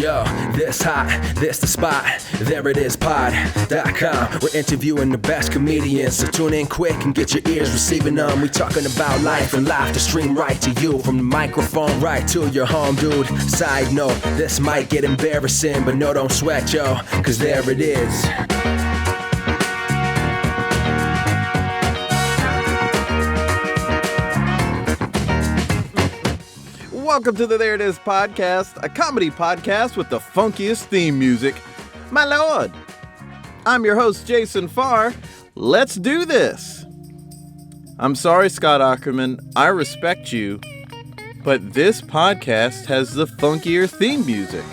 Yo, this hot, this the spot, there it is pod.com. We're interviewing the best comedians, so tune in quick and get your ears receiving them. We talking about life and life to stream right to you, from the microphone right to your home, dude. Side note, this might get embarrassing, but no, don't sweat, yo, cause there it is. Welcome to the There It Is podcast, a comedy podcast with the funkiest theme music. My lord, I'm your host, Jason Farr. Let's do this. I'm sorry, Scott Ackerman, I respect you, but this podcast has the funkier theme music.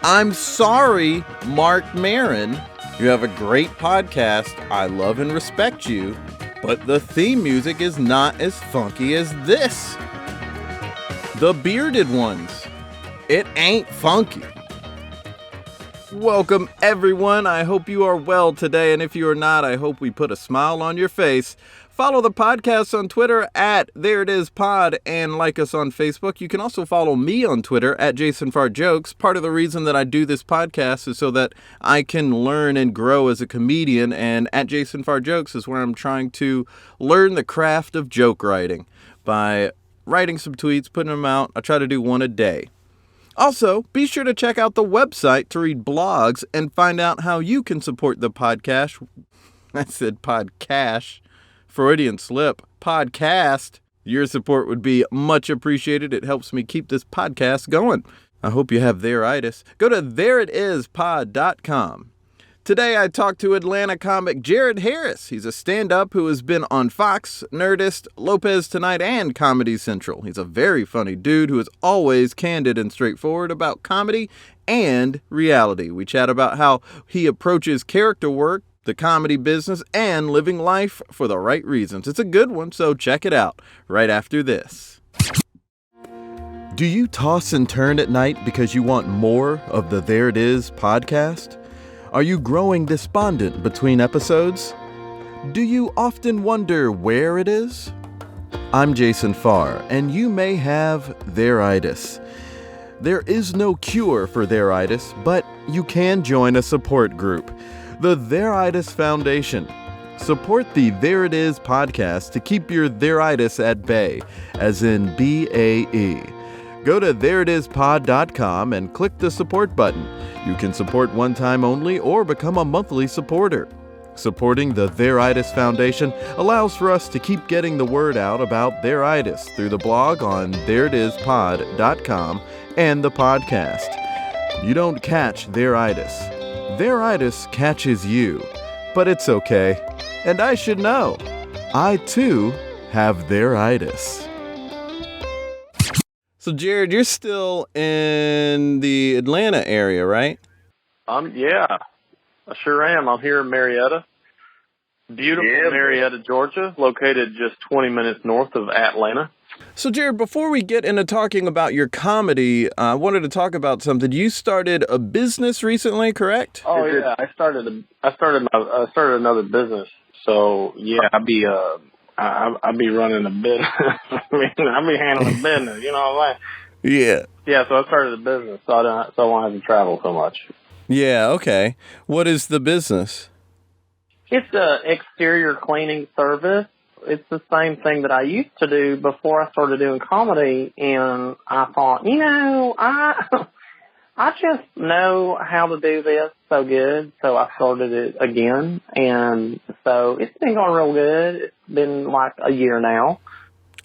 I'm sorry, Mark Maron, you have a great podcast, I love and respect you, but the theme music is not as funky as this. The bearded ones. It ain't funky. Welcome, everyone. I hope you are well today, and if you are not, I hope we put a smile on your face. Follow the podcast on Twitter at ThereItIsPod and like us on Facebook. You can also follow me on Twitter at JasonFarJokes. Part of the reason that I do this podcast is so that I can learn and grow as a comedian, and at JasonFarJokes is where I'm trying to learn the craft of joke writing by writing some tweets, putting them out. I try to do one a day. Also, be sure to check out the website to read blogs and find out how you can support the podcast. I said podcast. Freudian slip. Podcast. Your support would be much appreciated. It helps me keep this podcast going. I hope you have theiritis. Go to thereitispod.com. Today I talked to Atlanta comic Jarrod Harris. He's a stand-up who has been on Fox, Nerdist, Lopez Tonight, and Comedy Central. He's a very funny dude who is always candid and straightforward about comedy and reality. We chat about how he approaches character work, the comedy business, and living life for the right reasons. It's a good one, so check it out right after this. Do you toss and turn at night because you want more of the There It Is podcast? Are you growing despondent between episodes? Do you often wonder where it is? I'm Jason Farr, and you may have theiritis. There is no cure for theiritis, but you can join a support group, the Theiritis Foundation. Support the There It Is podcast to keep your theiritis at bay, as in BAE. Go to ThereItIsPod.com and click the support button. You can support one time only or become a monthly supporter. Supporting the Theiritis Foundation allows for us to keep getting the word out about theiritis through the blog on ThereItIsPod.com and the podcast. You don't catch theiritis. Theiritis catches you. But it's okay. And I should know. I, too, have theiritis. So, Jarrod, you're still in the Atlanta area, right? Yeah, I sure am. I'm here in Marietta. Beautiful Marietta, Georgia, located just 20 minutes north of Atlanta. So, Jarrod, before we get into talking about your comedy, I wanted to talk about something. You started a business recently, correct? Oh, yeah. I started another business. So, yeah, I'd be running a business. I'd be handling business, you know what I'm saying? Yeah. Yeah, so I started a business, so I won't have to travel so much. Yeah, okay. What is the business? It's an exterior cleaning service. It's the same thing that I used to do before I started doing comedy, and I thought, I just know how to do this so good, so I started it again, and so it's been going real good. It's been like a year now.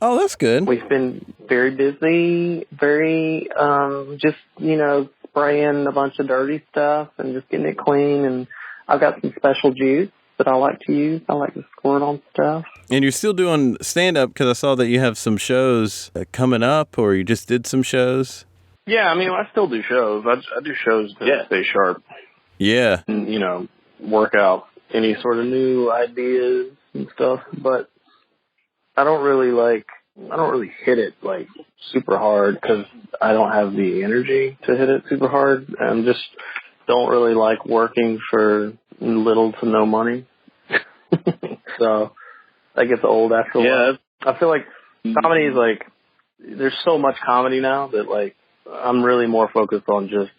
Oh, that's good. We've been very busy, very, just, spraying a bunch of dirty stuff and just getting it clean, and I've got some special juice that I like to use. I like to squirt on stuff. And you're still doing stand-up because I saw that you have some shows coming up, or you just did some shows? Yeah, I mean, I still do shows. I do shows to stay sharp. Yeah. And, work out any sort of new ideas and stuff. But I don't really hit it, super hard because I don't have the energy to hit it super hard. I just don't really like working for little to no money. So that gets old after a while. I feel like comedy is there's so much comedy now that I'm really more focused on just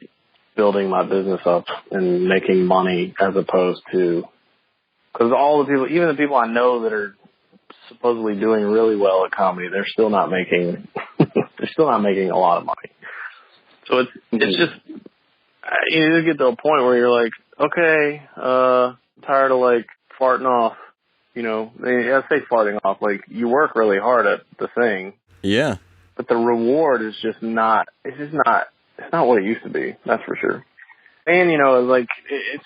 building my business up and making money as opposed to, because all the people, even the people I know that are supposedly doing really well at comedy, they're still not making, they're still not making a lot of money. So it's just, you get to a point where you're like, okay, tired of like farting off, you know, I say farting off, like you work really hard at the thing. Yeah. But the reward is just not, it's not what it used to be. That's for sure. And, you know, like,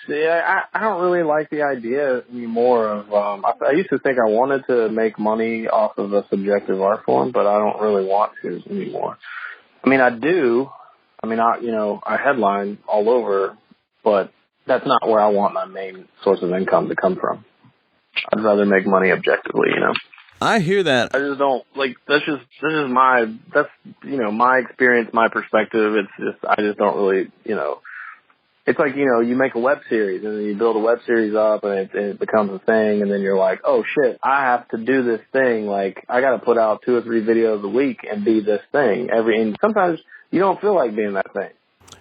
I don't really like the idea anymore of, I used to think I wanted to make money off of a subjective art form, but I don't really want to anymore. I mean, I do. I mean, I headline all over, but that's not where I want my main source of income to come from. I'd rather make money objectively, you know. I hear that. I just don't, like, that's my experience, my perspective. It's just, I just don't really, you know, it's like, you know, you make a web series and then you build a web series up and it becomes a thing, and then you're like, oh shit, I have to do this thing. Like, I got to put out 2 or 3 videos a week and be this thing and sometimes you don't feel like being that thing.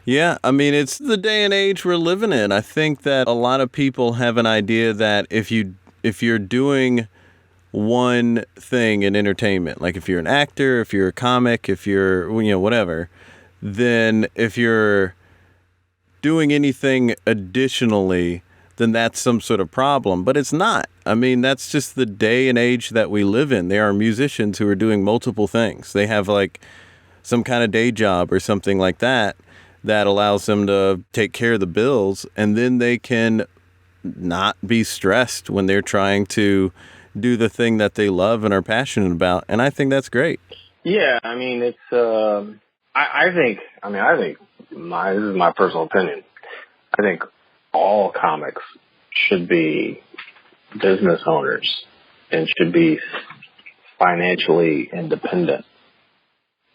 Yeah, I mean, it's the day and age we're living in. I think that a lot of people have an idea that if you're doing one thing in entertainment, like if you're an actor, if you're a comic, if you're, you know, whatever, then if you're doing anything additionally, then that's some sort of problem. But it's not. I mean, that's just the day and age that we live in. There are musicians who are doing multiple things. They have like some kind of day job or something like that allows them to take care of the bills, and then they can not be stressed when they're trying to do the thing that they love and are passionate about. And I think that's great. Yeah, I mean, it's, I think this is my personal opinion. I think all comics should be business owners and should be financially independent.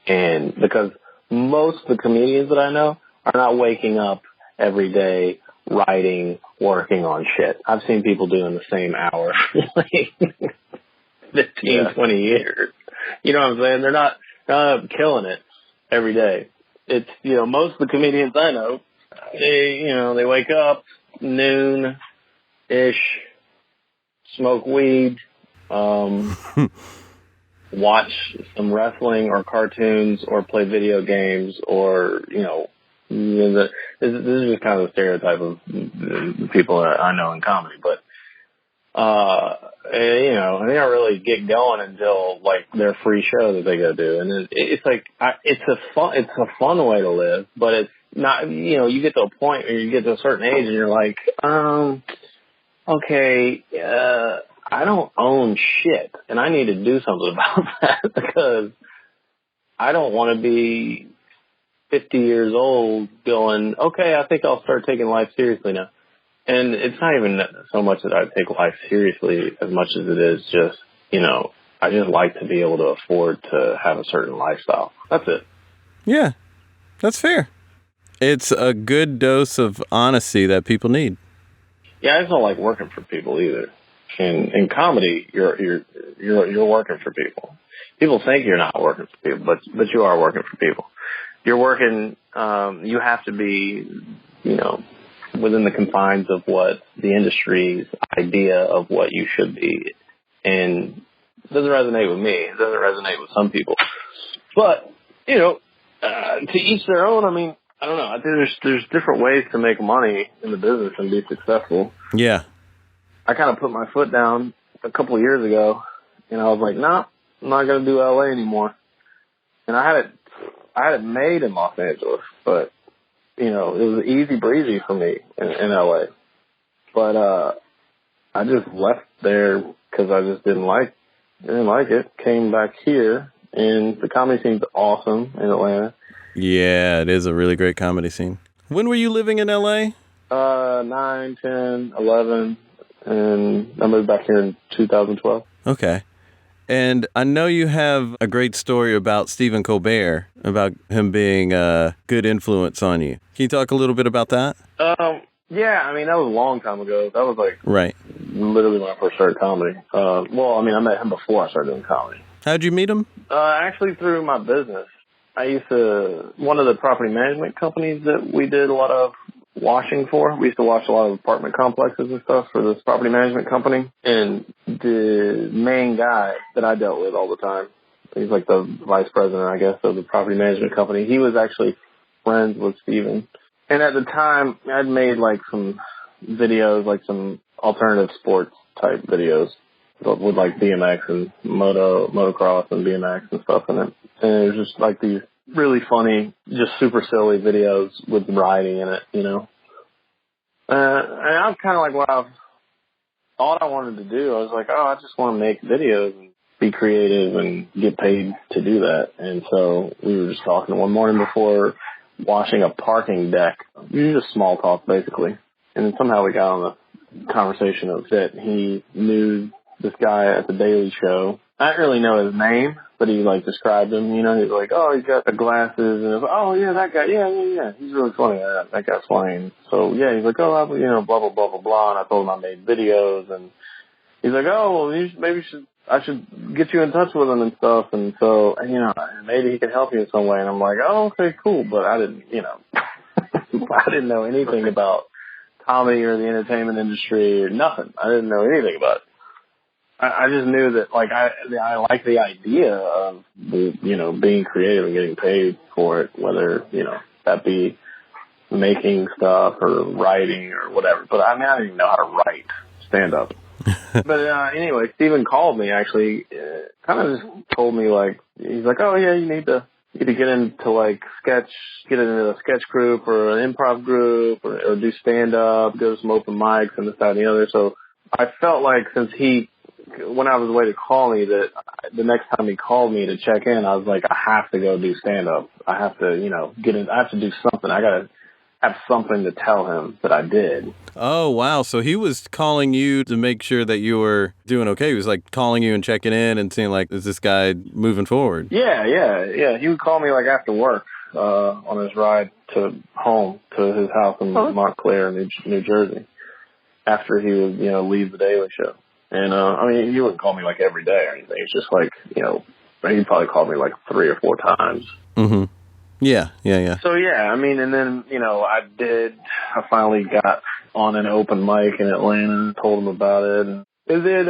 And because most of the comedians that I know are not waking up every day writing, working on shit. I've seen people doing the same hour for like 15, 20 years. You know what I'm saying? They're not killing it every day. It's, you know, most of the comedians I know, they wake up noon-ish, smoke weed, watch some wrestling or cartoons or play video games or, this is just kind of the stereotype of the people that I know in comedy, but, they don't really get going until like their free show that they go do. And it's like, it's a fun way to live, but it's not, you get to a point where you get to a certain age and you're like, okay, I don't own shit and I need to do something about that because I don't want to be 50 years old going, okay, I think I'll start taking life seriously now. And it's not even so much that I take life seriously as much as it is just, I just like to be able to afford to have a certain lifestyle. That's it. Yeah, that's fair. It's a good dose of honesty that people need. Yeah, I just don't like working for people either. In comedy, you're working for people. People think you're not working for people, but you are working for people. You're working. You have to be, within the confines of what the industry's idea of what you should be. And it doesn't resonate with me. It doesn't resonate with some people. But, to each their own. I mean, I don't know. I think there's different ways to make money in the business and be successful. Yeah. I kind of put my foot down a couple of years ago, and I was like, nah, I'm not going to do LA anymore. And I had it made in Los Angeles, but it was easy breezy for me in LA. But I just left there because I just didn't like it. Came back here, and the comedy scene's awesome in Atlanta. Yeah, it is a really great comedy scene. When were you living in LA? 9, 10, 11, and I moved back here in 2012. Okay. And I know you have a great story about Stephen Colbert, about him being a good influence on you. Can you talk a little bit about that? Yeah, I mean, that was a long time ago. That was like right, literally when I first started comedy. I met him before I started doing comedy. How'd you meet him? Actually through my business. one of the property management companies that we did a lot of washing for. We used to wash a lot of apartment complexes and stuff for this property management company. And the main guy that I dealt with all the time, he's like the vice president, I guess, of the property management company. He was actually friends with Steven. And at the time, I'd made like some videos, like some alternative sports type videos with like BMX and motocross and BMX and stuff in it. And it was just like these really funny, just super silly videos with riding in it, you know. And I'm kind of like, what I thought I wanted to do. I was like, I just want to make videos and be creative and get paid to do that. And so we were just talking one morning before washing a parking deck. Just small talk, basically. And then somehow we got on the conversation of that he knew this guy at the Daily Show. I didn't really know his name, but he like described him, you know. He's like, he's got the glasses, and I was like, yeah, that guy, yeah, he's really funny. That guy's funny. So yeah, he's like, blah blah blah blah blah, and I told him I made videos, and he's like, I should get you in touch with him and stuff, and so maybe he could help you in some way. And I'm like, okay, cool, but I didn't, I didn't know anything about comedy or the entertainment industry or nothing. I didn't know anything about it. I just knew that, like, I like the idea of, being creative and getting paid for it, whether, that be making stuff or writing or whatever. But, I didn't even know how to write stand-up. But anyway, Steven called me, actually, kind of just told me, like, he's like, you need to get into, like, get into a sketch group or an improv group or do stand-up, go to some open mics and this, that, and the other. So I felt like since he went out of his way to call me, that the next time he called me to check in, I was like, I have to go do stand-up. I have to, I have to do something. I got to have something to tell him that I did. Oh, wow. So he was calling you to make sure that you were doing okay. He was like calling you and checking in and seeing like, is this guy moving forward? Yeah. He would call me like after work on his ride to home to his house in Montclair, New Jersey, after he would, leave the Daily Show. And, he wouldn't call me like every day or anything. It's just like, he'd probably call me like 3 or 4 times. Mm-hmm. Yeah. So, yeah, and then, I finally got on an open mic in Atlanta and told him about it. And it did,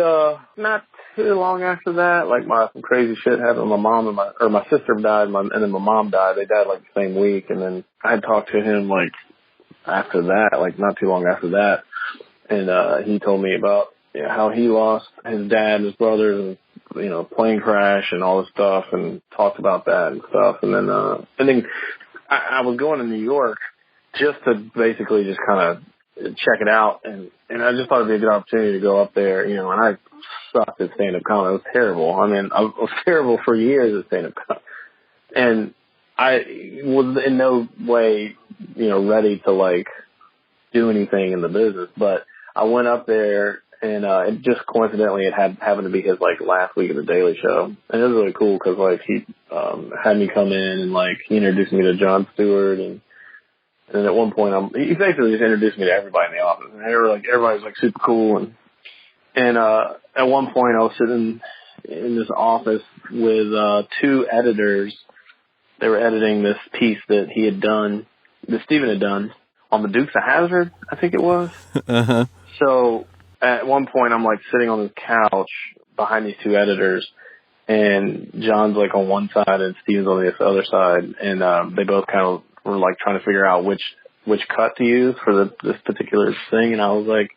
not too long after that, like some crazy shit happened with my mom and my sister died, and then my mom died. They died like the same week. And then I talked to him like after that, like not too long after that. And, he told me about how he lost his dad and his brothers and, plane crash and all this stuff, and talked about that and stuff. And then I was going to New York just to basically just kind of check it out. And I just thought it'd be a good opportunity to go up there, and I sucked at stand-up comedy. It was terrible. I was terrible for years at stand-up comedy. And I was in no way, ready to like do anything in the business, but I went up there. And it just coincidentally, it happened to be his like last week of the Daily Show, and it was really cool because like he had me come in and like he introduced me to Jon Stewart, and at one point he basically just introduced me to everybody in the office, and they were like everybody's like super cool, and at one point I was sitting in this office with 2 editors. They were editing this piece that Steven had done on the Dukes of Hazzard, I think it was. Uh-huh. So at one point, I'm like sitting on this couch behind these 2 editors, and John's like on one side and Steve's on the other side, and they both kind of were like trying to figure out which cut to use for this particular thing. And I was like,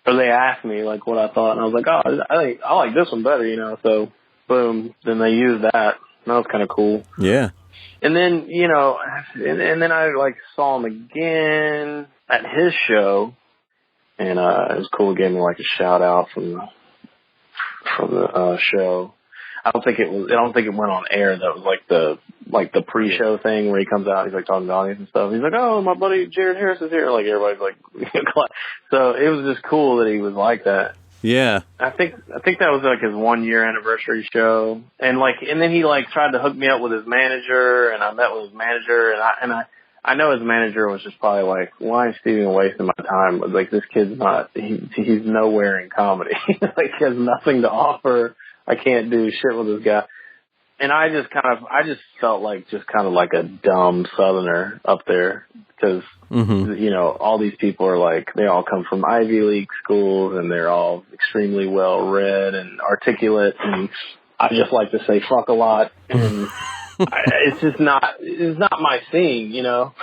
or they asked me like what I thought, and I was like, I like this one better, So boom, then they used that. And that was kind of cool. Yeah. And then and then I like saw him again at his show. And it was cool. He gave me like a shout out from the show. I don't think it went on air. That was like the pre-show thing where he comes out. He's like talking to the audience and stuff. He's like, "Oh, my buddy Jarrod Harris is here." Like everybody's like, so it was just cool that he was like that. Yeah. I think that was like his 1-year anniversary show, and then he like tried to hook me up with his manager, and I met with his manager, and I know his manager was just probably like, why is Steven wasting my time? Like, this kid's he's nowhere in comedy. Like, he has nothing to offer. I can't do shit with this guy. And I just felt like a dumb Southerner up there because, you know, all these people are like, they all come from Ivy League schools and they're all extremely well read and articulate. And I just like to say fuck a lot. And it's not my thing, you know?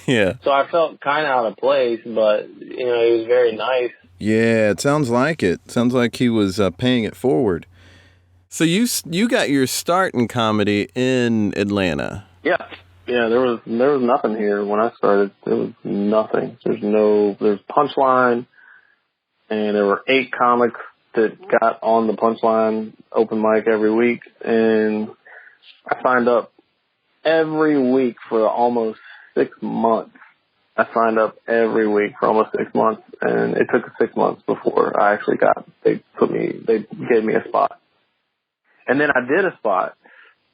Yeah. So I felt kind of out of place, but, you know, he was very nice. Yeah, it sounds like it. Sounds like he was paying it forward. So you got your start in comedy in Atlanta. Yeah. Yeah, there was nothing here when I started. There was nothing. There's Punchline, and there were 8 comics that got on the Punchline open mic every week, and I signed up every week for almost 6 months. I signed up every week for almost 6 months, and it took 6 months before I actually they gave me a spot. And then I did a spot,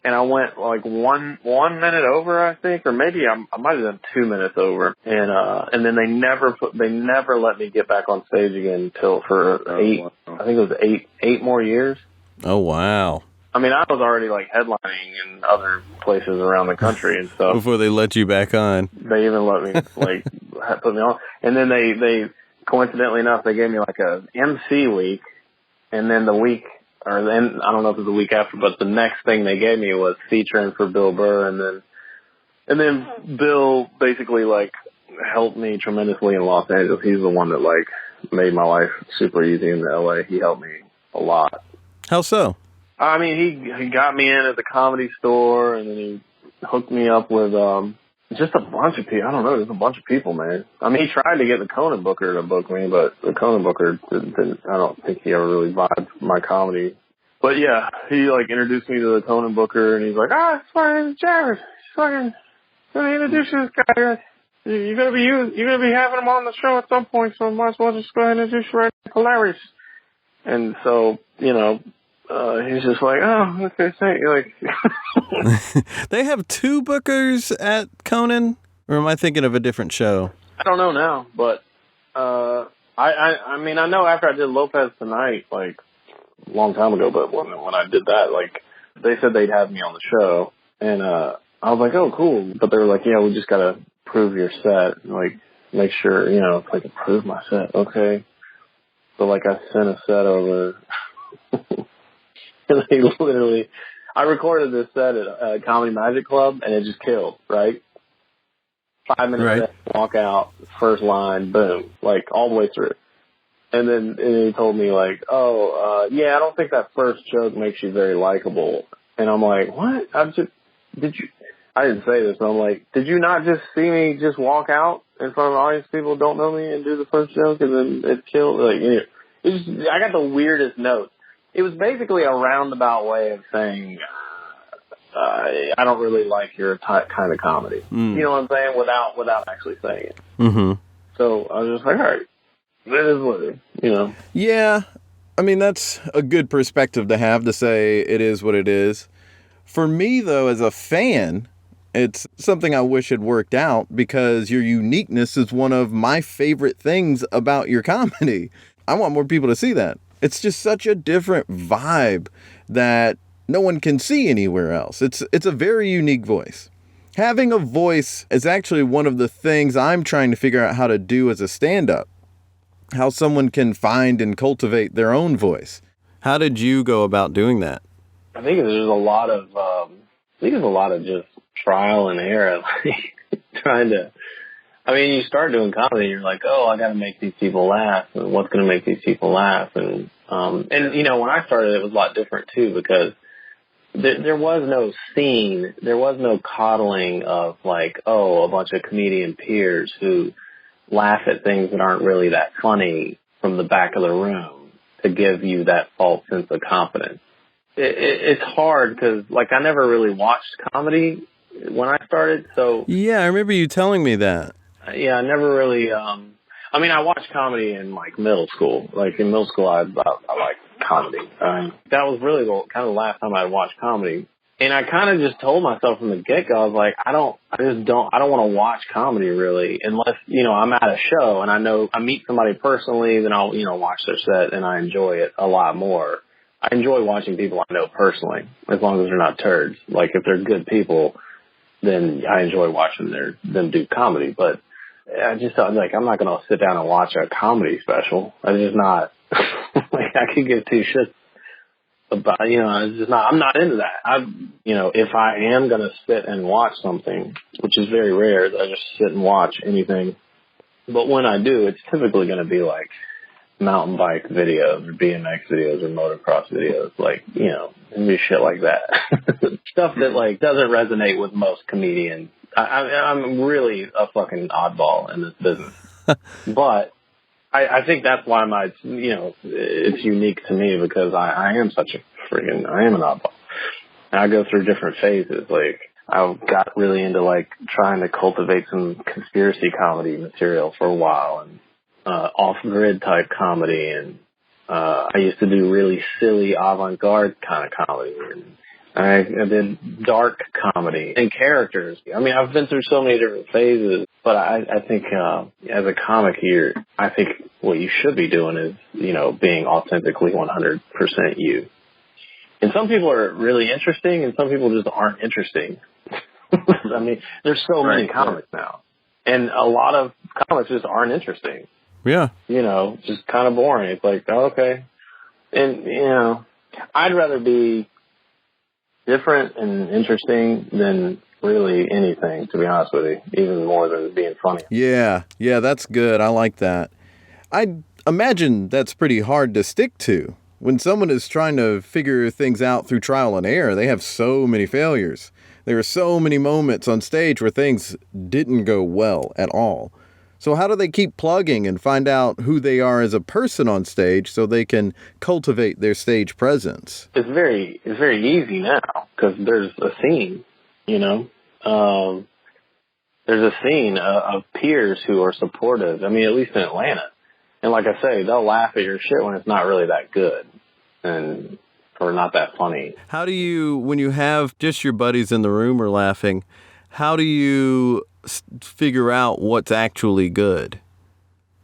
and I went like one minute over, I think, or maybe I might have done 2 minutes over, and then they never let me get back on stage again until for I think it was eight more years. Oh wow! I mean, I was already like headlining in other places around the country and stuff before they let you back on. They even let me like put me on, and then they coincidentally enough they gave me like a MC week, and then the week. Or then, I don't know if it was the week after, but the next thing they gave me was featuring for Bill Burr, and then Bill basically like helped me tremendously in Los Angeles. He's the one that like made my life super easy in LA. He helped me a lot. How so? I mean, he got me in at the Comedy Store, and then he hooked me up with just a bunch of people. I don't know, just a bunch of people, man. I mean, he tried to get the Conan Booker to book me, but the Conan Booker didn't. I don't think he ever really vibed my comedy. But yeah, he like introduced me to the Conan Booker, and he's like, it's fucking Jarrod. Fucking gonna introduce you to this guy. You're gonna be having him on the show at some point, so might as well just go ahead and introduce you right now. Hilarious. And so, you know, he's just like, oh, okay, thank you. Like, they have 2 bookers at Conan, or am I thinking of a different show? I don't know now, but I mean, I know after I did Lopez Tonight, like a long time ago, but when I did that, like they said they'd have me on the show, and I was like, oh, cool. But they were like, yeah, we just gotta prove your set, like make sure, you know, like approve my set, okay. So like I sent a set over. And they literally, I recorded this set at Comedy Magic Club, and it just killed, right? 5 minutes right. Set, walk out, first line, boom, like all the way through. And then he told me like, yeah, I don't think that first joke makes you very likable. And I'm like, what? I didn't say this, but I'm like, did you not just see me just walk out in front of an audience people who don't know me and do the first joke, and then it killed? Like, you know, I got the weirdest note. It was basically a roundabout way of saying, I don't really like your kind of comedy. You know what I'm saying? Without actually saying it. Mm-hmm. So I was just like, all right, that is what it is, you know? Yeah. I mean, that's a good perspective to have, to say it is what it is. For me, though, as a fan, it's something I wish had worked out, because your uniqueness is one of my favorite things about your comedy. I want more people to see that. It's just such a different vibe that no one can see anywhere else. It's a very unique voice. Having a voice is actually one of the things I'm trying to figure out how to do as a stand-up. How someone can find and cultivate their own voice. How did you go about doing that? I think there's a lot of just trial and error, like trying to. I mean, you start doing comedy, you're like, oh, I got to make these people laugh, and what's going to make these people laugh, and you know, when I started, it was a lot different too, because there was no scene, there was no coddling of like, oh, a bunch of comedian peers who laugh at things that aren't really that funny from the back of the room to give you that false sense of confidence. It's hard because, like, I never really watched comedy when I started, so... Yeah, I remember you telling me that. Yeah, I never really... I mean, I watched comedy in, like, middle school. Like, in middle school, I liked comedy. That was really the last time I watched comedy. And I kind of just told myself from the get-go, I was like, I don't want to watch comedy, really, unless, you know, I'm at a show and I know I meet somebody personally, then I'll, you know, watch their set and I enjoy it a lot more. I enjoy watching people I know personally, as long as they're not turds. Like, if they're good people, then I enjoy watching them do comedy. But I just thought, like, I'm not going to sit down and watch a comedy special. I'm just not, like, I could give two shits about, it's just not, I'm not into that. If I am going to sit and watch something, which is very rare, I just sit and watch anything. But when I do, it's typically going to be like mountain bike videos or BMX videos or motocross videos, like, do shit like that. Stuff that, like, doesn't resonate with most comedians. I'm really a fucking oddball in this business. But I think that's why it's unique to me, because I am such I am an oddball. And I go through different phases. Like, I got really into, like, trying to cultivate some conspiracy comedy material for a while, and off-grid type comedy, and I used to do really silly avant-garde kind of comedy, and I did dark comedy and characters. I mean, I've been through so many different phases, but I think as a comic here, I think what you should be doing is, being authentically 100% you. And some people are really interesting, and some people just aren't interesting. I mean, there's so many comics now, and a lot of comics just aren't interesting. Yeah. Just kind of boring. It's like, oh, okay. And, I'd rather be different and interesting than really anything, to be honest with you, even more than being funny. Yeah, that's good. I like that. I imagine that's pretty hard to stick to. When someone is trying to figure things out through trial and error, they have so many failures. There are so many moments on stage where things didn't go well at all. So how do they keep plugging and find out who they are as a person on stage so they can cultivate their stage presence? It's very easy now, because there's a scene, there's a scene of peers who are supportive. I mean, at least in Atlanta. And like I say, they'll laugh at your shit when it's not really that good or not that funny. How do you, when you have just your buddies in the room are laughing, how do you figure out what's actually good?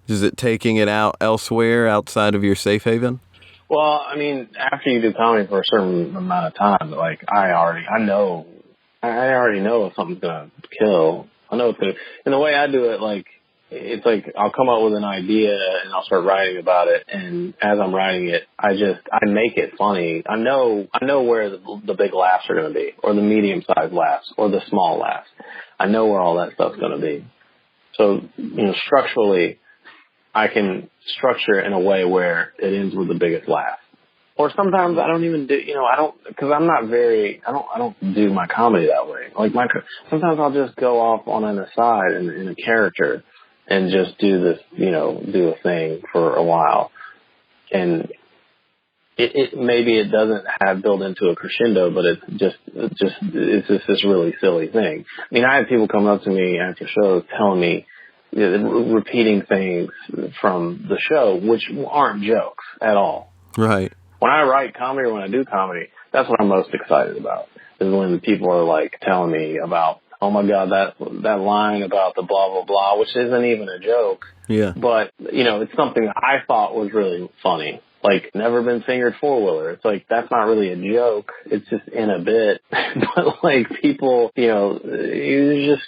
Is it taking it out elsewhere outside of your safe haven? Well, I mean, after you do comedy for a certain amount of time, like, I already know if something's gonna kill. I know it's gonna, and the way I do it, like, it's like I'll come up with an idea and I'll start writing about it, and as I'm writing it, I make it funny. I know where the big laughs are going to be, or the medium-sized laughs, or the small laughs. I know where all that stuff's going to be. So, structurally, I can structure it in a way where it ends with the biggest laugh. Or sometimes I don't even do, because I'm not I don't do my comedy that way. Like, sometimes I'll just go off on an aside in a character and just do this, do a thing for a while. And it maybe it doesn't have built into a crescendo, but it's just this really silly thing. I mean, I have people come up to me after shows telling me, repeating things from the show, which aren't jokes at all. Right. When I write comedy or when I do comedy, that's what I'm most excited about, is when people are, like, telling me about, oh my God, that line about the blah, blah, blah, which isn't even a joke. Yeah. But, it's something that I thought was really funny. Like, never been fingered four-wheeler. It's like, that's not really a joke. It's just in a bit. But, like, people, there's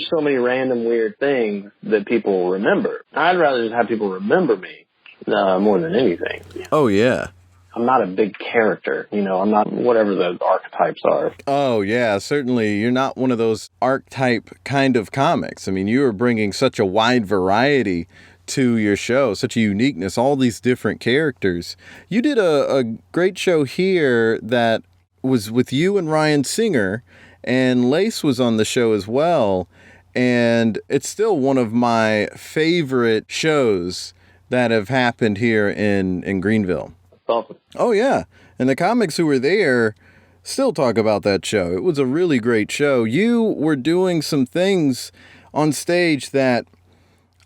so many random weird things that people remember. I'd rather just have people remember me more than anything. Oh, yeah. I'm not a big character, I'm not whatever the archetypes are. Oh, yeah, certainly. You're not one of those archetype kind of comics. I mean, you are bringing such a wide variety to your show, such a uniqueness, all these different characters. You did a great show here that was with you and Ryan Singer, and Lace was on the show as well, and it's still one of my favorite shows that have happened here in Greenville. Awesome. Oh, yeah. And the comics who were there still talk about that show. It was a really great show. You were doing some things on stage that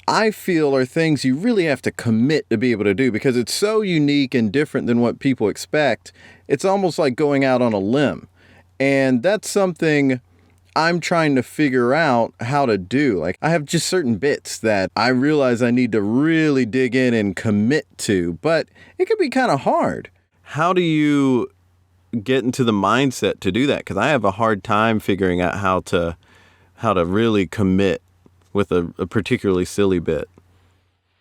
I feel are things you really have to commit to be able to do, because it's so unique and different than what people expect. It's almost like going out on a limb. And that's something I'm trying to figure out how to do. Like, I have just certain bits that I realize I need to really dig in and commit to, but it can be kind of hard. How do you get into the mindset to do that? Because I have a hard time figuring out how to really commit with a particularly silly bit.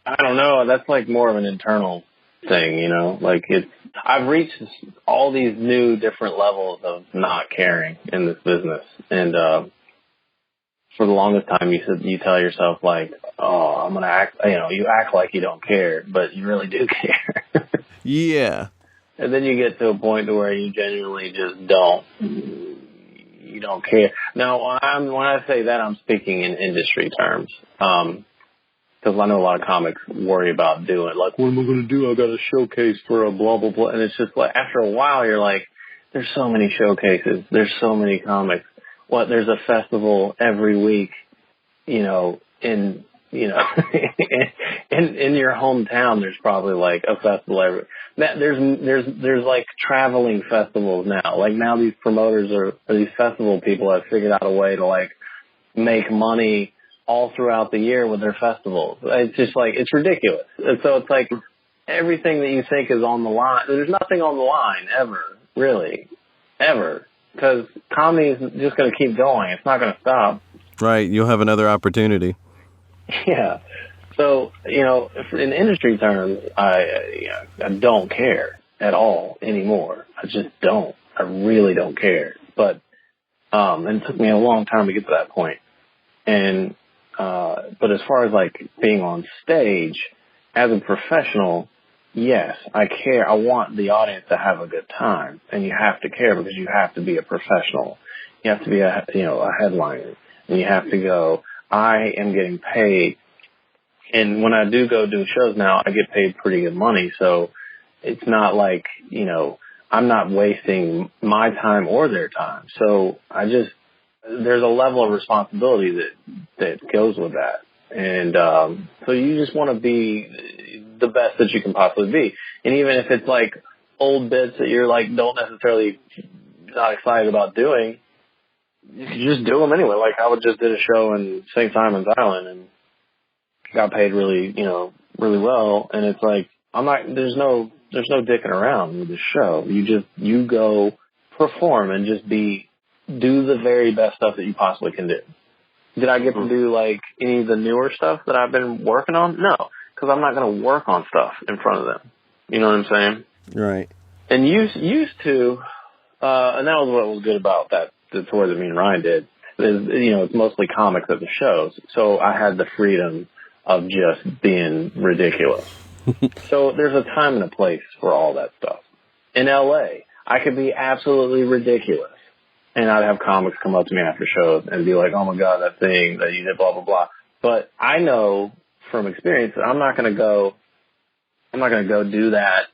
I don't know. That's like more of an internal thing, you know. Like I've reached all these new different levels of not caring in this business, and for the longest time, you tell yourself like, "Oh, I'm gonna act." You know, you act like you don't care, but you really do care. Yeah. And then you get to a point to where you genuinely just don't. You don't care. Now, when I say that, I'm speaking in industry terms. Because I know a lot of comics worry about doing, like, what am I going to do? I got a showcase for a blah, blah, blah. And it's just like, after a while, you're like, there's so many showcases. There's so many comics. There's a festival every week, you know, in your hometown, there's probably like a festival there's like traveling festivals now. Like now these promoters or these festival people have figured out a way to like make money all throughout the year with their festivals. It's just like, it's ridiculous. And so it's like everything that you think is on the line, there's nothing on the line ever, really, ever. Because comedy is just going to keep going. It's not going to stop. Right. You'll have another opportunity. Yeah. So, you know, in industry terms, I don't care at all anymore. I just don't. I really don't care. But, and it took me a long time to get to that point. And, but as far as like being on stage as a professional, yes, I care. I want the audience to have a good time, and you have to care because you have to be a professional. You have to be a headliner, and you have to go, I am getting paid. And when I do go do shows now, I get paid pretty good money. So it's not like, you know, I'm not wasting my time or their time. So there's a level of responsibility that goes with that. And so you just want to be the best that you can possibly be. And even if it's like old bits that you're like don't necessarily not excited about doing, you just do them anyway. Like I just did a show in St. Simon's Island and got paid really well. And it's like, there's no dicking around with the show. You go perform and just do the very best stuff that you possibly can do. Did I get to do like any of the newer stuff that I've been working on? No, because I'm not going to work on stuff in front of them. You know what I'm saying? Right. And used to, and that was what was good about the tour that me and Ryan did. Is, you know, it's mostly comics at the shows, so I had the freedom of just being ridiculous. So there's a time and a place for all that stuff. In LA, I could be absolutely ridiculous. And I'd have comics come up to me after shows and be like, oh my God, that thing that you did, blah, blah, blah. But I know from experience that I'm not going to go do that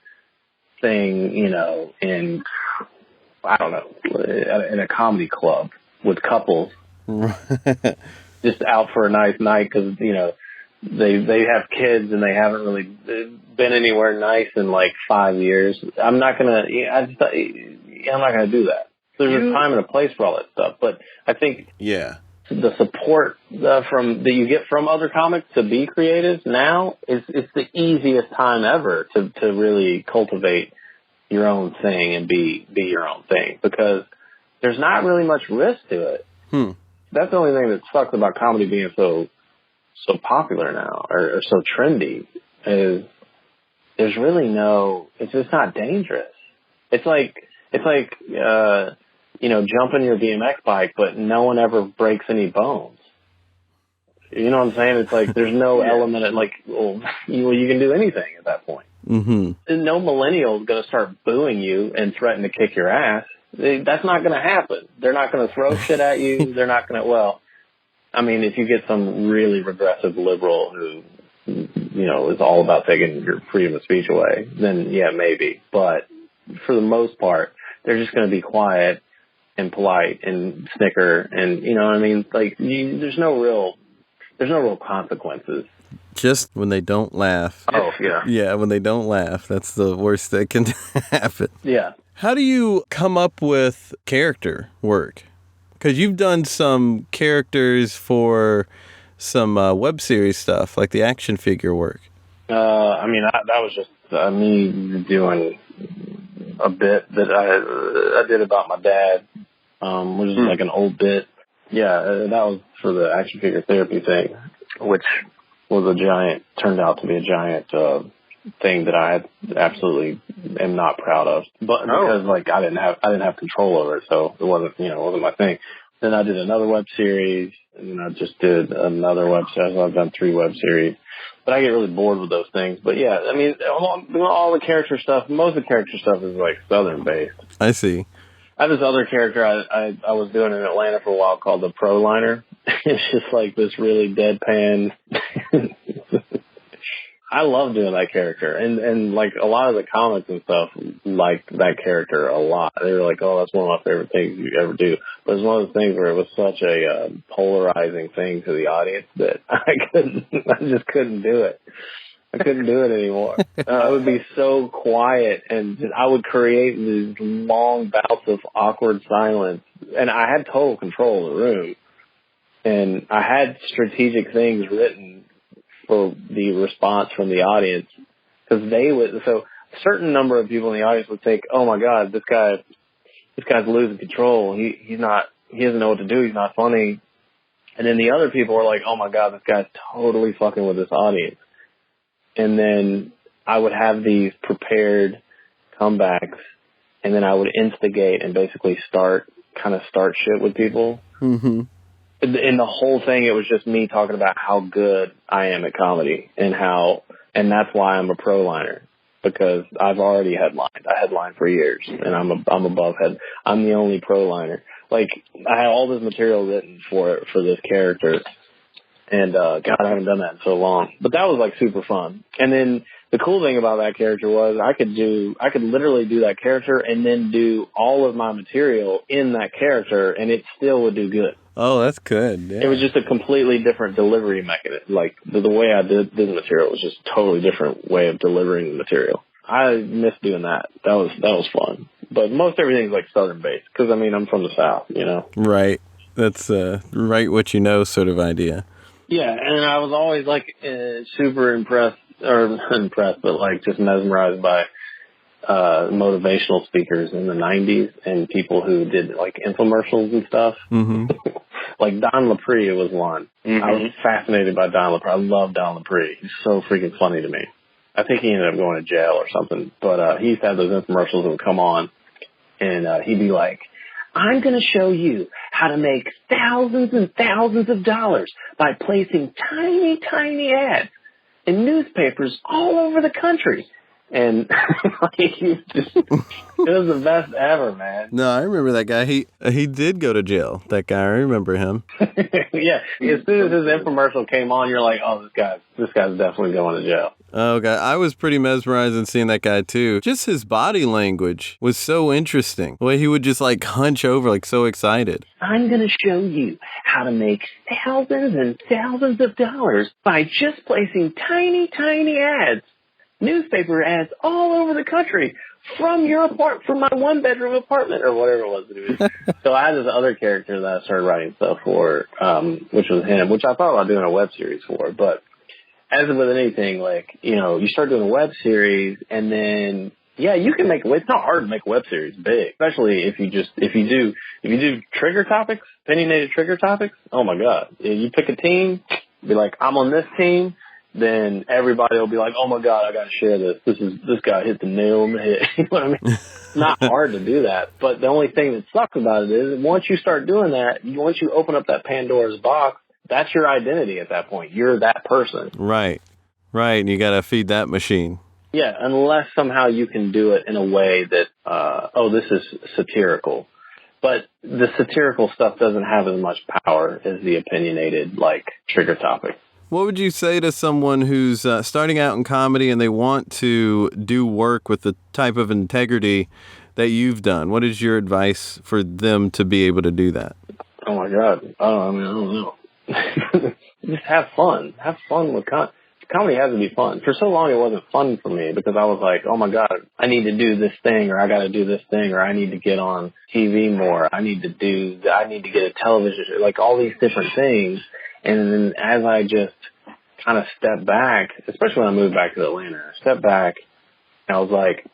thing, you know, in a comedy club with couples just out for a nice night because, you know, they have kids and they haven't really been anywhere nice in like 5 years. I'm not going to do that. There's a time and a place for all that stuff, but I think the support that you get from other comics to be creative now is the easiest time ever to really cultivate your own thing and be your own thing because there's not really much risk to it. That's the only thing that sucks about comedy being so popular now or so trendy is there's really it's just not dangerous. It's like you know, jumping your BMX bike, but no one ever breaks any bones. You know what I'm saying? It's like there's no element of like, you can do anything at that point. Mm-hmm. No millennial is going to start booing you and threaten to kick your ass. That's not going to happen. They're not going to throw shit at you. They're not going to, I mean, if you get some really regressive liberal who, you know, is all about taking your freedom of speech away, then yeah, maybe. But for the most part, they're just going to be quiet and polite and snicker and, you know what I mean? Like, there's no real consequences. Just when they don't laugh. Oh, yeah. Yeah, when they don't laugh, that's the worst that can happen. Yeah. How do you come up with character work? Because you've done some characters for some web series stuff, like the action figure work. I mean, that was just me doing a bit that I did about my dad, which is like an old bit. Yeah, that was for the action figure therapy thing, which turned out to be a giant thing that I absolutely am not proud of. But because like I didn't have control over it, so it wasn't my thing. Then I did another web series, and then I just did another web series. I've done 3 web series. But I get really bored with those things. But yeah, I mean, all the character stuff, most of the character stuff is like Southern based. I see. I have this other character I was doing in Atlanta for a while called the Pro-Liner. It's just like this really deadpan. I love doing that character. And like a lot of the comics and stuff liked that character a lot. They were like, oh, that's one of my favorite things you ever do. But it's one of those things where it was such a polarizing thing to the audience that I just couldn't do it. I couldn't do it anymore. I would be so quiet, and I would create these long bouts of awkward silence. And I had total control of the room. And I had strategic things written for the response from the audience, because so a certain number of people in the audience would think, oh my God, this guy's losing control. He doesn't know what to do. He's not funny. And then the other people were like, oh my God, this guy's totally fucking with this audience. And then I would have these prepared comebacks, and then I would instigate and basically start shit with people. Mm-hmm. In the whole thing, it was just me talking about how good I am at comedy and that's why I'm a pro-liner, because I've already headlined. I headlined for years, and I'm above head. I'm the only pro-liner. Like, I had all this material written for this character, and God, I haven't done that in so long. But that was like super fun. And then the cool thing about that character was I could literally do that character and then do all of my material in that character, and it still would do good. Oh, that's good. Yeah. It was just a completely different delivery mechanism. Like, the way I did the material was just a totally different way of delivering the material. I miss doing that. That was fun. But most everything's like Southern based, because I mean, I'm from the South, you know. Right. That's right what you know sort of idea. Yeah, and I was always like super impressed, but like just mesmerized by motivational speakers in the 90s and people who did like infomercials and stuff. Mm-hmm. Like Don Lapre was one. Mm-hmm. I was fascinated by Don Lapre. I love Don Lapre. He's so freaking funny to me. I think he ended up going to jail or something, but he used to have those infomercials that would come on, and he'd be like, I'm going to show you how to make thousands and thousands of dollars by placing tiny, tiny ads in newspapers all over the country. And it was the best ever, man. No, I remember that guy. He did go to jail. That guy, I remember him. Yeah, as soon as his infomercial came on, you're like, oh, this guy's definitely going to jail. Oh, God, I was pretty mesmerized in seeing that guy too. Just his body language was so interesting. The way he would just like hunch over, like so excited. I'm going to show you how to make thousands and thousands of dollars by just placing tiny, tiny ads. Newspaper ads all over the country from my 1-bedroom apartment, or whatever it was that it was. So I had this other character that I started writing stuff for, which was him, which I thought about doing a web series for. But as with anything, like, you know, you start doing a web series, and then you can make. It's not hard to make a web series big, especially if you do trigger topics, opinionated trigger topics. Oh my God, you pick a team, be like, I'm on this team. Then everybody will be like, oh my God, I got to share this. This guy hit the nail on the head. You know what I mean? It's not hard to do that. But the only thing that sucks about it is once you start doing that, once you open up that Pandora's box, that's your identity at that point. You're that person. Right. And you got to feed that machine. Yeah. Unless somehow you can do it in a way that, this is satirical. But the satirical stuff doesn't have as much power as the opinionated, like, trigger topic. What would you say to someone who's starting out in comedy and they want to do work with the type of integrity that you've done? What is your advice for them to be able to do that? Oh, my God. I don't know. Just have fun. Have fun with comedy. Comedy has to be fun. For so long, it wasn't fun for me because I was like, oh, my God, I need to do this thing, or I got to do this thing, or I need to get on TV more. I need to get a television show, like all these different things. And then as I just kind of stepped back, especially when I moved back to Atlanta, I stepped back and I was like,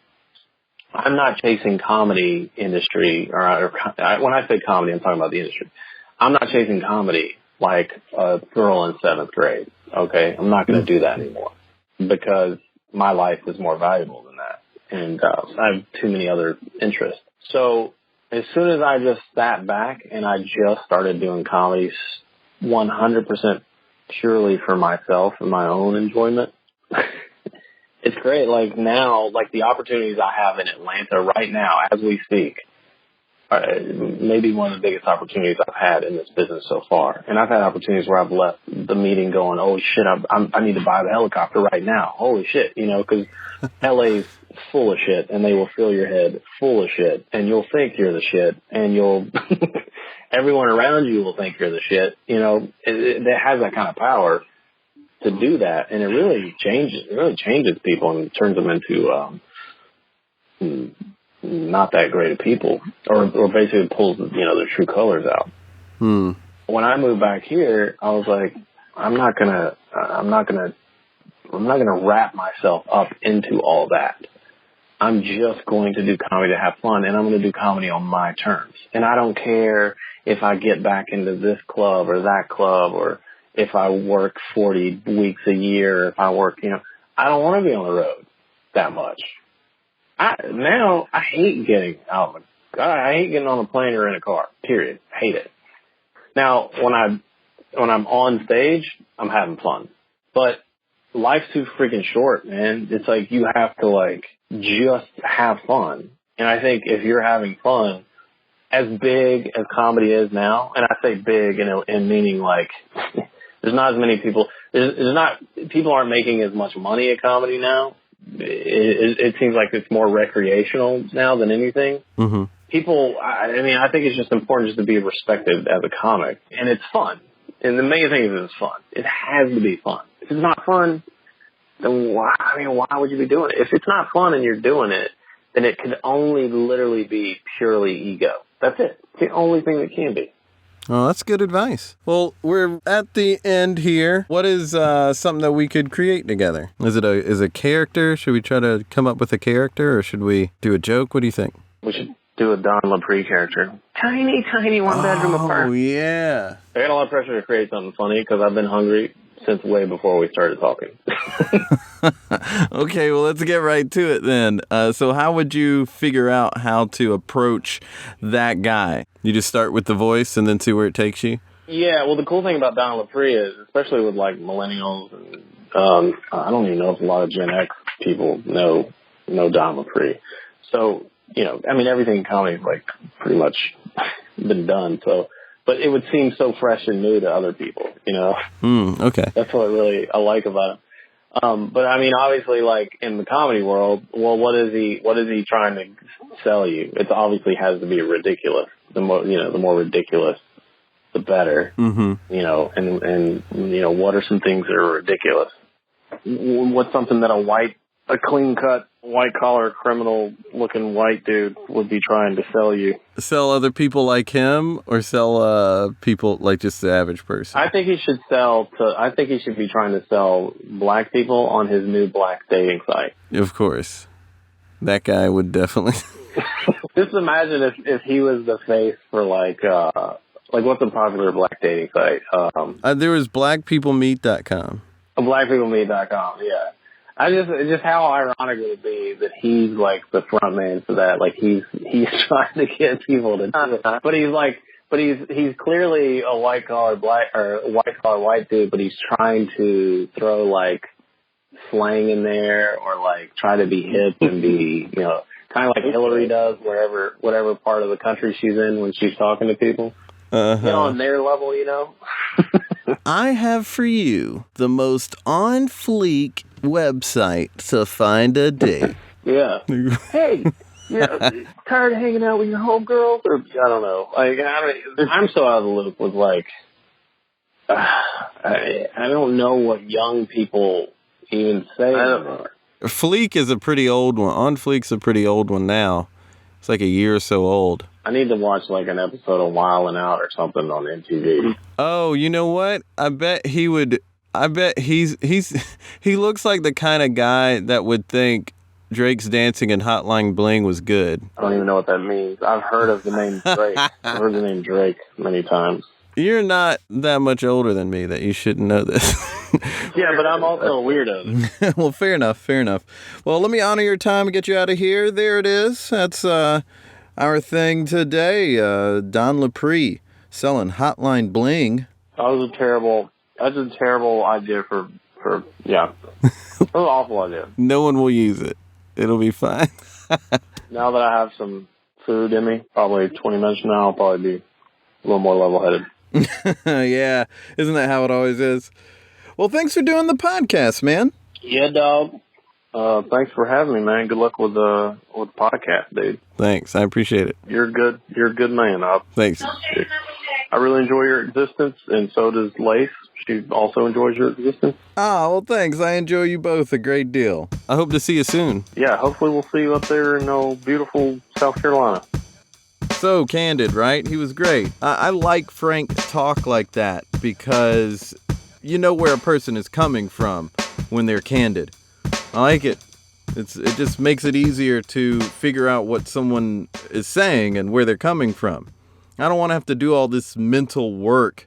I'm not chasing comedy industry, or when I say comedy, I'm talking about the industry. I'm not chasing comedy like a girl in 7th grade. Okay, I'm not going to do that anymore because my life is more valuable than that, and I have too many other interests. So as soon as I just sat back and I just started doing comedy 100% purely for myself and my own enjoyment, it's great. Like now, like the opportunities I have in Atlanta right now as we speak, maybe one of the biggest opportunities I've had in this business so far. And I've had opportunities where I've left the meeting going, holy shit, I need to buy the helicopter right now. Holy shit, because LA's full of shit, and they will fill your head full of shit, and you'll think you're the shit, and you'll everyone around you will think you're the shit. It has that kind of power to do that, and it really changes people and turns them into not that great of people, or basically pulls their true colors out. When I moved back here, I was like, I'm not gonna wrap myself up into all that. I'm just going to do comedy to have fun, and I'm going to do comedy on my terms. And I don't care if I get back into this club or that club, or if I work 40 weeks a year, or if I work, I don't want to be on the road that much. Now I hate getting out. I hate getting on a plane or in a car. Period. Hate it. Now when I'm on stage, I'm having fun. But life's too freaking short, man. It's like you have to just have fun. And I think if you're having fun, as big as comedy is now, and I say big in meaning there's not as many people. People aren't making as much money at comedy now. It seems like it's more recreational now than anything. Mm-hmm. People, I think it's just important just to be respected as a comic, and it's fun. And the main thing is it's fun. It has to be fun. If it's not fun, then why would you be doing it? If it's not fun and you're doing it, then it could only literally be purely ego. That's it. It's the only thing that can be. Oh, that's good advice. Well, we're at the end here. What is something that we could create together? Is it a character? Should we try to come up with a character, or should we do a joke? What do you think? We should do a Don Lapre character. Tiny, tiny one-bedroom apartment. Oh, yeah. I got a lot of pressure to create something funny because I've been hungry since way before we started talking. Okay, well, let's get right to it then. So how would you figure out how to approach that guy? You just start with the voice and then see where it takes you? Yeah, well, the cool thing about Don Lapre is, especially with millennials, and I don't even know if a lot of Gen X people know Don Lapre. So, everything in comedy is pretty much been done. So, but it would seem so fresh and new to other people, Okay. That's what I like about him. But obviously, in the comedy world, well, what is he trying to sell you? It obviously has to be ridiculous. The more ridiculous, the better. Mm-hmm. And what are some things that are ridiculous? What's something that a clean-cut, white-collar, criminal-looking white dude would be trying to sell you? Sell other people like him, or sell people like just the average person? I think he should be trying to sell black people on his new black dating site. Of course. That guy would definitely... Just imagine if he was the face for what's a popular black dating site? There was blackpeoplemeet.com. Blackpeoplemeet.com, yeah. Just how ironic would it be that he's the front man for that? He's trying to get people to do it. But he's clearly a white collar white dude, but he's trying to throw slang in there, or try to be hip and be, kind of like Hillary does whatever part of the country she's in when she's talking to people. Uh-huh. On their level, I have for you the most on fleek website to find a date. Yeah. Hey, tired of hanging out with your homegirls? Or I don't know. I'm so out of the loop with I don't know what young people even say anymore. Fleek is a pretty old one. On Fleek's a pretty old one now. It's a year or so old. I need to watch an episode of Wild 'N Out or something on MTV. Oh, you know what? I bet he looks like the kind of guy that would think Drake's dancing in Hotline Bling was good. I don't even know what that means. I've heard of the name Drake. I've heard the name Drake many times. You're not that much older than me that you shouldn't know this. Yeah, but I'm also a weirdo. Well, fair enough. Well, let me honor your time and get you out of here. There it is. That's our thing today. Don Lapre selling Hotline Bling. That's a terrible idea for yeah. That was an awful idea. No one will use it. It'll be fine. Now that I have some food in me, probably 20 minutes from now, I'll probably be a little more level-headed. Yeah, isn't that how it always is? Well, thanks for doing the podcast, man. Yeah, dog. Thanks for having me, man. Good luck with the podcast, dude. Thanks, I appreciate it. You're a good man. Thanks. I really enjoy your existence, and so does Lace. She also enjoys your existence. Ah, well, thanks. I enjoy you both a great deal. I hope to see you soon. Yeah, hopefully we'll see you up there in beautiful South Carolina. So candid, right? He was great. I like Frank talk like that because you know where a person is coming from when they're candid. I like it. It just makes it easier to figure out what someone is saying and where they're coming from. I don't want to have to do all this mental work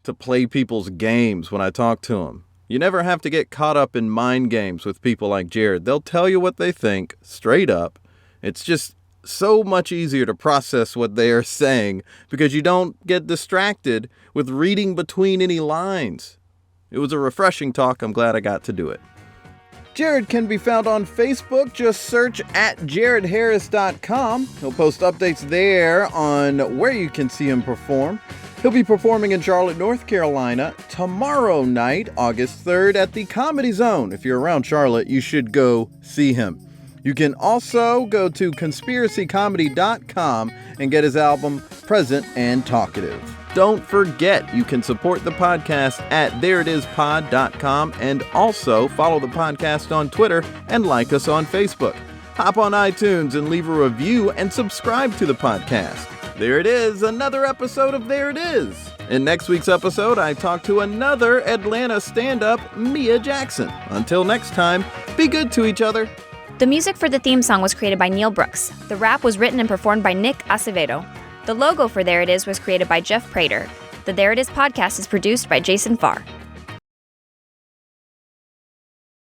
to play people's games when I talk to them. You never have to get caught up in mind games with people like Jarrod. They'll tell you what they think straight up. It's just so much easier to process what they are saying because you don't get distracted with reading between any lines. It was a refreshing talk. I'm glad I got to do it. Jarrod can be found on Facebook. Just search at JarrodHarris.com. He'll post updates there on where you can see him perform. He'll be performing in Charlotte, North Carolina tomorrow night, August 3rd at the Comedy Zone. If you're around Charlotte, you should go see him. You can also go to conspiracycomedy.com and get his album Present and Talkative. Don't forget, you can support the podcast at thereitispod.com and also follow the podcast on Twitter and like us on Facebook. Hop on iTunes and leave a review and subscribe to the podcast. There it is, another episode of There It Is. In next week's episode, I talk to another Atlanta stand-up, Mia Jackson. Until next time, be good to each other. The music for the theme song was created by Neil Brooks. The rap was written and performed by Nick Acevedo. The logo for There It Is was created by Jeff Prater. The There It Is podcast is produced by Jason Farr.